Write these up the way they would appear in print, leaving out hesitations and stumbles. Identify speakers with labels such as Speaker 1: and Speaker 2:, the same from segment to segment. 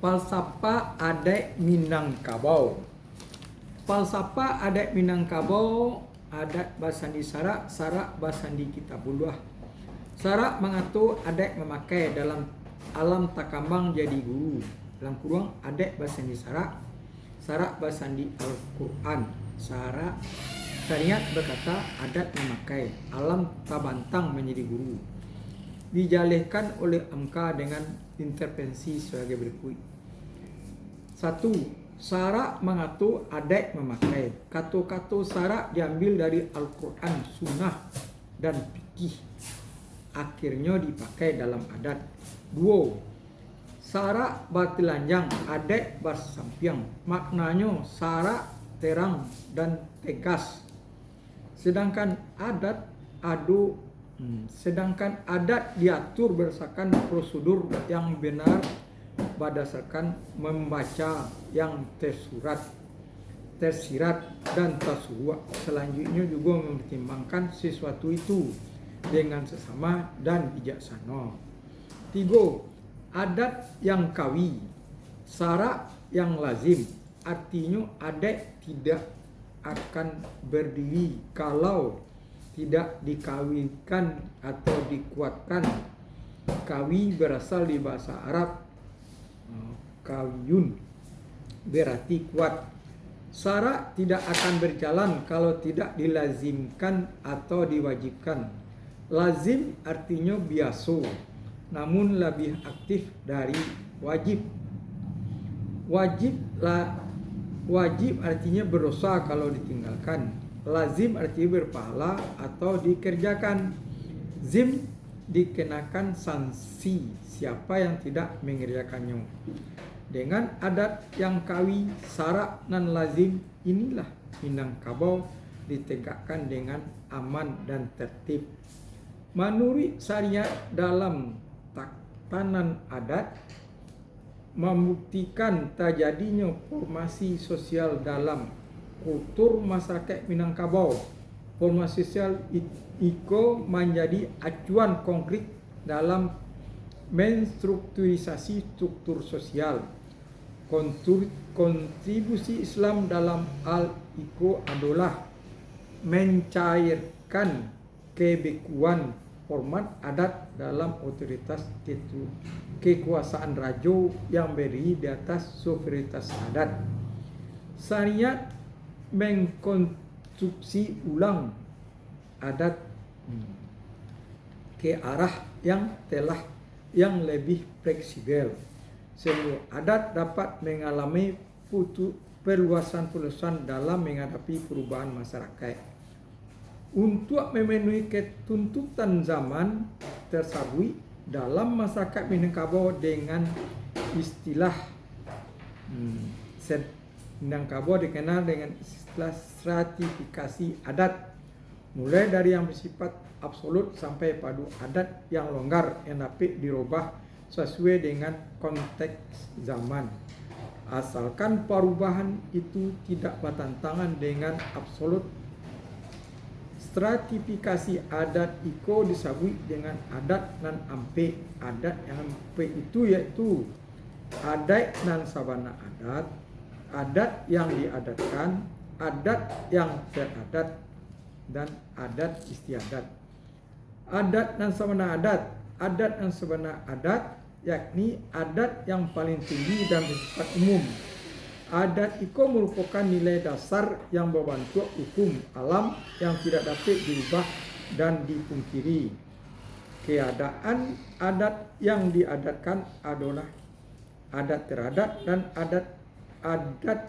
Speaker 1: Falsafah adat Minangkabau. Falsafah adat Minangkabau, adat basandi sarak, sarak basandi kitabullah. Sarak mengatur adat memakai dalam alam takambang jadi guru. Dalam kurung adat basandi sarak, sarak basandi Al-Quran. Syariat berkata adat memakai, alam tabantang menjadi guru. Dijalihkan oleh MK dengan intervensi sebagai berikut. 1. Sarak mengatur adat memakai. Kata-kata sarak diambil dari Al-Quran, Sunnah, dan fikih. Akhirnya dipakai dalam adat. 2. Sarak bertelanjang, adat bersampiang. Maknanya sarak terang dan tegas. Sedangkan adat diatur berdasarkan prosedur yang benar berdasarkan membaca yang tersirat dan tersurat. Selanjutnya juga mempertimbangkan sesuatu itu dengan sesama dan bijaksana. 3. Adat yang kawi, sarak yang lazim. Artinya adat tidak akan berdiri kalau tidak dikawinkan atau dikuatkan. Kawi berasal di bahasa Arab kawiyun, berarti kuat. Sarak tidak akan berjalan kalau tidak dilazimkan atau diwajibkan. Lazim artinya biasa, namun lebih aktif dari wajib. Wajib artinya berdosa kalau ditinggalkan. Lazim artinya berpahala atau dikerjakan. Zim dikenakan sanksi siapa yang tidak mengerjakannya. Dengan adat yang kawi, sarak dan lazim, inilah Minangkabau ditegakkan dengan aman dan tertib. Menurut syariat dalam tatanan adat, membuktikan terjadinya formasi sosial dalam kultur masyarakat Minangkabau. Formasi sosial itu menjadi acuan konkret dalam menstrukturisasi struktur sosial. Kontribusi Islam dalam hal itu adalah mencairkan kebekuan format adat dalam otoritas kekuasaan raja yang berdiri di atas suverenitas adat. Syariat mengkonstruksi ulang adat ke arah yang lebih fleksibel. Semua adat dapat mengalami perluasan dalam menghadapi perubahan masyarakat. Untuk memenuhi ketuntutan zaman tersebut dalam masyarakat Minangkabau dengan istilah Minangkabau dikenal dengan istilah stratifikasi adat, mulai dari yang bersifat absolut sampai pada adat yang longgar yang dapat dirubah sesuai dengan konteks zaman. Asalkan perubahan itu tidak bertentangan dengan absolut. Stratifikasi adat itu disebut dengan adat dan ampe. Adat yang ampe itu yaitu adat dan sabana adat, adat yang diadatkan, adat yang teradat, dan adat istiadat. Adat dan sabana adat yakni adat yang paling tinggi dan bersifat umum. Adat itu merupakan nilai dasar yang berbentuk hukum alam yang tidak dapat dirubah dan dipungkiri. Keadaan adat yang diadatkan adalah adat teradat dan adat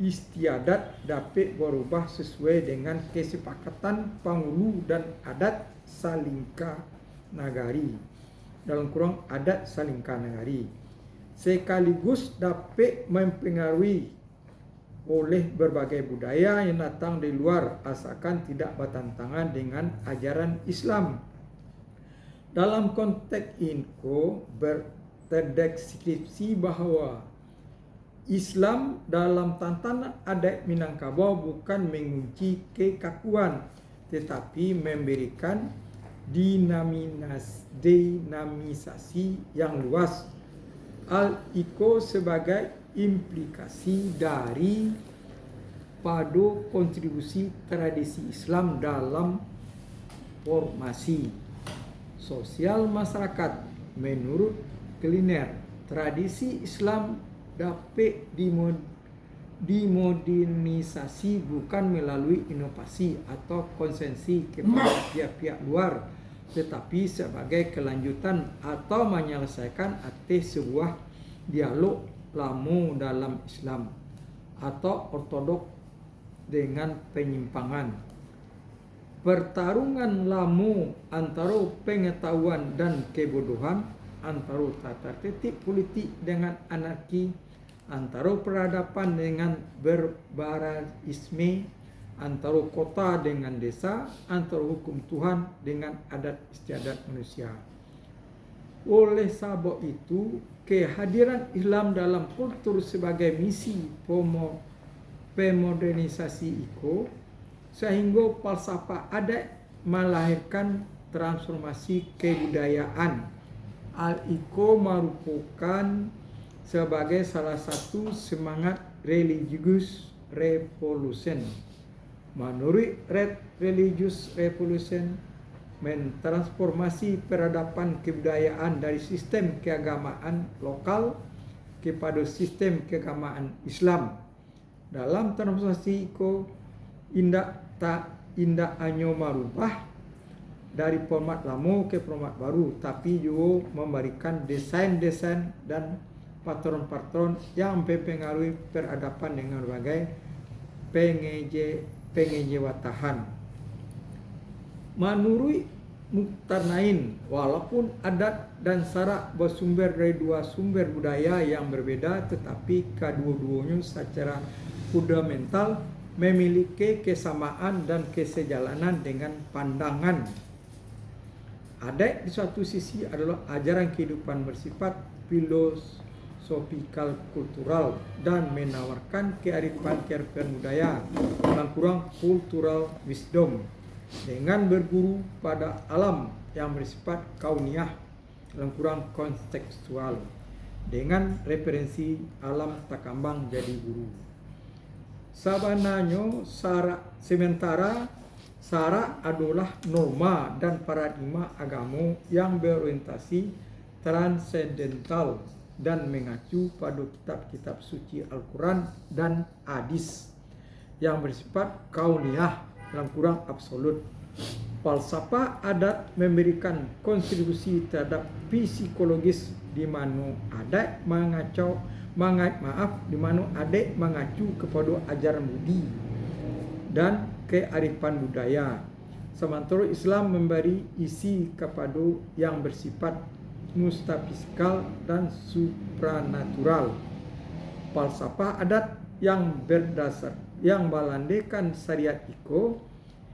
Speaker 1: istiadat dapat berubah sesuai dengan kesepakatan penghulu dan adat salingka nagari. Dalam kurung adat salingka nagari. Sekaligus dapat mempengaruhi oleh berbagai budaya yang datang dari luar asalkan tidak bertentangan dengan ajaran Islam. Dalam konteks ini terdeskripsi bahwa Islam dalam tatanan adat Minangkabau bukan mengunci kekakuan, tetapi memberikan dinamisasi yang luas Al-Iko sebagai implikasi dari pada kontribusi tradisi Islam dalam formasi sosial masyarakat. Menurut Kliner, tradisi Islam dapat dimodernisasi bukan melalui inovasi atau konsensi kepada pihak-pihak luar, tetapi sebagai kelanjutan atau menyelesaikan atas sebuah dialog lama dalam Islam atau ortodok dengan penyimpangan. Pertarungan lama antara pengetahuan dan kebodohan, antara tata tertib politik dengan anarki, antara peradaban dengan barbarisme, antara kota dengan desa, antara hukum Tuhan dengan adat istiadat manusia. Oleh sebab itu, kehadiran Islam dalam kultur sebagai misi pemodernisasi Iko, sehingga falsafah adat melahirkan transformasi kebudayaan. Al-Iko merupakan sebagai salah satu semangat religious revolution. Menurut religious revolution, mentransformasi peradaban kebudayaan dari sistem keagamaan lokal kepada sistem keagamaan Islam. Dalam transformasi Iko, indak hanya merubah dari format lama ke format baru, tapi juga memberikan desain-desain dan patron-patron yang mempengaruhi peradaban dengan berbagai pengejawatahan. Menurut Muqtarnain, walaupun adat dan syarak bersumber dari dua sumber budaya yang berbeda, tetapi kedua-duanya secara fundamental memiliki kesamaan dan kesejalanan dengan pandangan. Adat di suatu sisi adalah ajaran kehidupan bersifat filosofikal kultural dan menawarkan kearifan budaya dalam kurang cultural wisdom dengan berguru pada alam yang bersifat kauniyah dalam kurang kontekstual dengan referensi alam takambang jadi guru. Sebenarnya sementara syarak adalah norma dan paradigma agama yang berorientasi transendental dan mengacu pada kitab-kitab suci Al-Quran dan hadis yang bersifat kauniyah dalam kurang absolut. Falsafah adat memberikan kontribusi terhadap psikologis di mana adat di mana adat mengacu kepada ajaran budi dan kearifan budaya. Sementara Islam memberi isi kepada yang bersifat mustafisikal dan supranatural. Falsafah adat yang melandaikan syariat Iko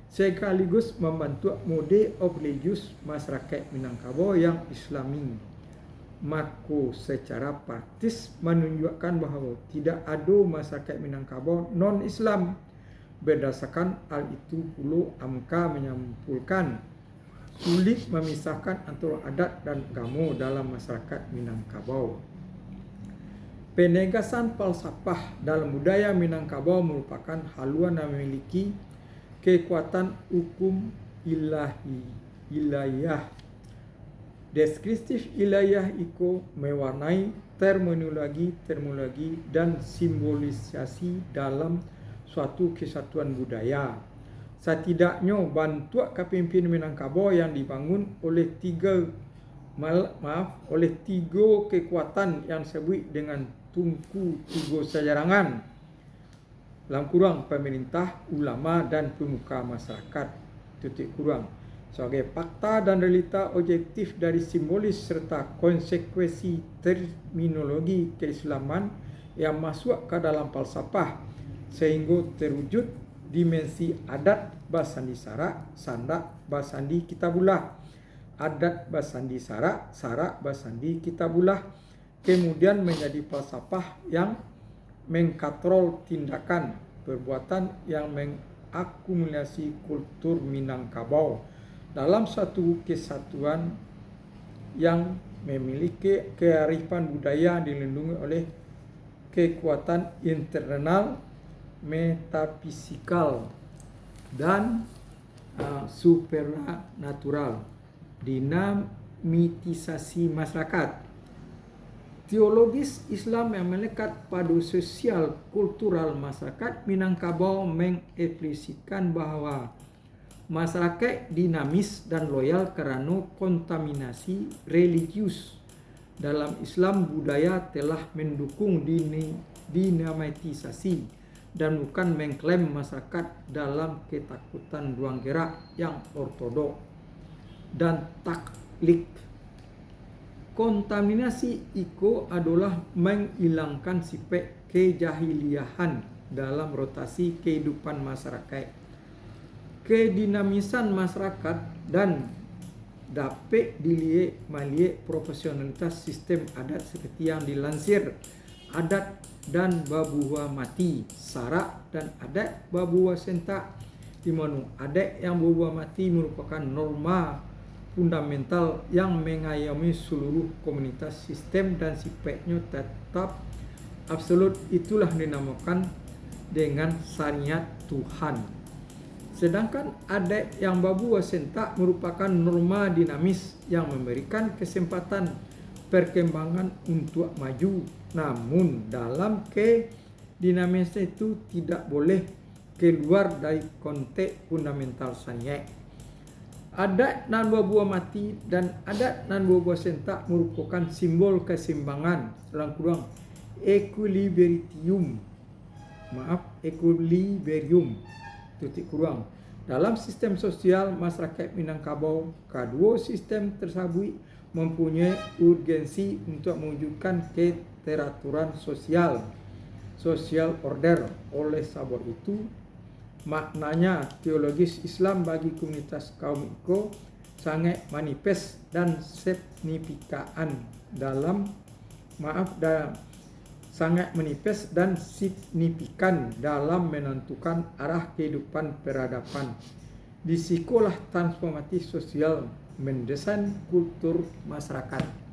Speaker 1: sekaligus membentuk mode of religious masyarakat Minangkabau yang Islami. Maka secara praktis menunjukkan bahawa tidak ada masyarakat Minangkabau non-Islam. Berdasarkan hal itu pula AMKA menyimpulkan sulit memisahkan antara adat dan agama dalam masyarakat Minangkabau. Penegasan falsafah dalam budaya Minangkabau merupakan haluan yang memiliki kekuatan hukum ilahiyah. Deskriptif ilahiyah Iko mewarnai terminologi dan simbolisasi dalam suatu kesatuan budaya. Setidaknya bantuan kepimpinan Minangkabau yang dibangun oleh tiga kekuatan yang disebut dengan tungku tiga sejarangan dalam kurang pemerintah, ulama dan pemuka masyarakat tutup kurang sebagai fakta dan realita objektif dari simbolis serta konsekuensi terminologi keislaman yang masuk ke dalam falsafah sehingga terwujud dimensi adat basandi sarak, sandak basandi kitabullah, adat basandi sarak, sarak basandi kitabullah, kemudian menjadi falsafah yang mengkontrol tindakan perbuatan yang mengakumulasi kultur Minangkabau dalam satu kesatuan yang memiliki kearifan budaya dilindungi oleh kekuatan internal, metafisikal, dan supernatural. Dinamitisasi masyarakat. Teologis Islam yang melekat pada sosial kultural masyarakat Minangkabau mengekspresikan bahwa masyarakat dinamis dan loyal karena kontaminasi religius. Dalam Islam, budaya telah mendukung dinamitisasi dan bukan mengklaim masyarakat dalam ketakutan ruang gerak yang ortodok dan taklid. Kontaminasi itu adalah menghilangkan sifat kejahiliahan dalam rotasi kehidupan masyarakat. Kedinamisan masyarakat dan dapat dilihat melalui profesionalitas sistem adat seperti yang dilansir adat dan babuwa mati, sarak dan adat babuwa sentak, di mana adat yang babuwa mati merupakan norma fundamental yang mengayomi seluruh komunitas sistem dan sifatnya tetap absolut. Itulah dinamakan dengan syariat Tuhan. Sedangkan adat yang babuwa sentak merupakan norma dinamis yang memberikan kesempatan perkembangan untuk maju. Namun dalam kedinamisan itu tidak boleh keluar dari konteks fundamental syariat. Adat nan babuwa mati dan adat nan babuwa sentak merupakan simbol keseimbangan, equilibrium. Dalam sistem sosial masyarakat Minangkabau, kedua sistem tersebut mempunyai urgensi untuk mewujudkan keteraturan sosial order. Oleh sebab itu, maknanya teologis Islam bagi komunitas kaum Iko sangat manifest dan signifikan dalam menentukan arah kehidupan peradaban. Disikolah transformasi sosial mendesain kultur masyarakat.